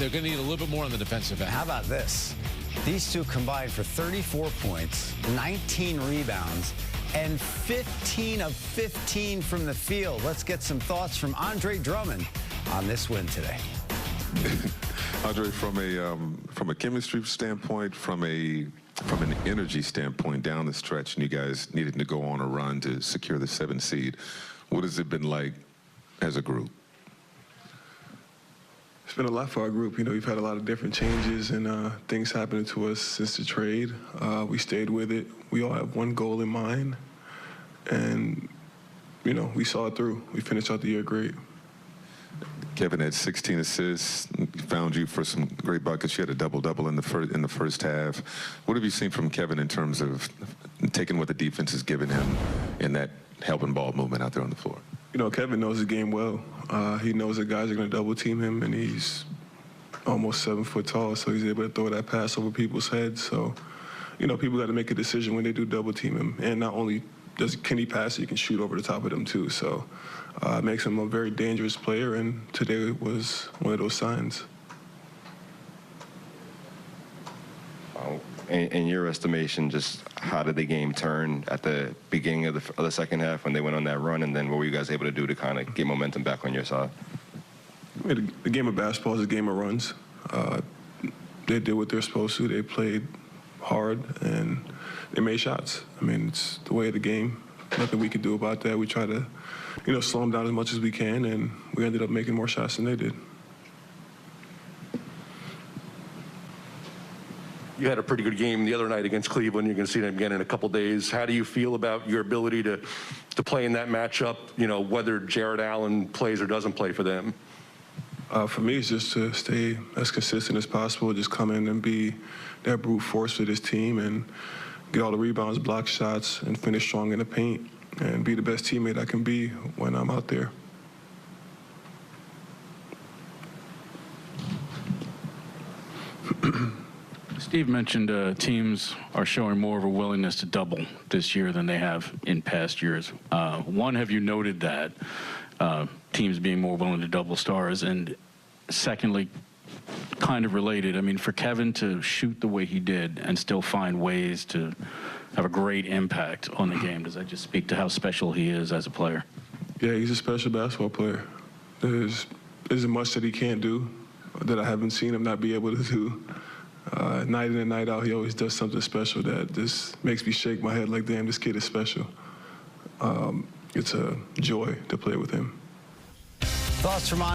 they're going to need a little bit more on the defensive end. How about this? These two combined for 34 points, 19 rebounds, and 15 of 15 from the field. Let's get some thoughts from Andre Drummond on this win today. Andre, from a chemistry standpoint, from an energy standpoint down the stretch, and you guys needed to go on a run to secure the 7th seed, what has it been like as a group? It's been a lot for our group. You know, we've had a lot of different changes and things happening to us since the trade. We stayed with it. We all have one goal in mind, and, you know, we saw it through. We finished out the year great. Kevin had 16 assists, found you for some great buckets. You had a double-double in the first half. What have you seen from Kevin in terms of taking what the defense has given him in that helping ball movement out there on the floor? You know, Kevin knows the game well. He knows that guys are going to double-team him, and he's almost 7 foot tall, so he's able to throw that pass over people's heads. So, you know, people got to make a decision when they do double-team him. And not only can he pass, he can shoot over the top of them, too. So it makes him a very dangerous player, and today was one of those signs. In your estimation, just how did the game turn at the beginning of the second half when they went on that run, and then what were you guys able to do to kind of get momentum back on your side? I mean, the game of basketball is a game of runs. They did what they're supposed to. They played hard, and they made shots. I mean, it's the way of the game. Nothing we could do about that. We try to, you know, slow them down as much as we can, and we ended up making more shots than they did. You had a pretty good game the other night against Cleveland. You're going to see them again in a couple days. How do you feel about your ability to play in that matchup, you know, whether Jared Allen plays or doesn't play for them? For me, it's just to stay as consistent as possible, just come in and be that brute force for this team and get all the rebounds, block shots, and finish strong in the paint and be the best teammate I can be when I'm out there. Steve mentioned teams are showing more of a willingness to double this year than they have in past years. One, have you noted that teams being more willing to double stars? And secondly, kind of related, I mean, for Kevin to shoot the way he did and still find ways to have a great impact on the game, does that just speak to how special he is as a player? Yeah, he's a special basketball player. There's much that he can't do that I haven't seen him not be able to do. Night in and night out, he always does something special that just makes me shake my head like, damn, this kid is special. It's a joy to play with him. Thoughts from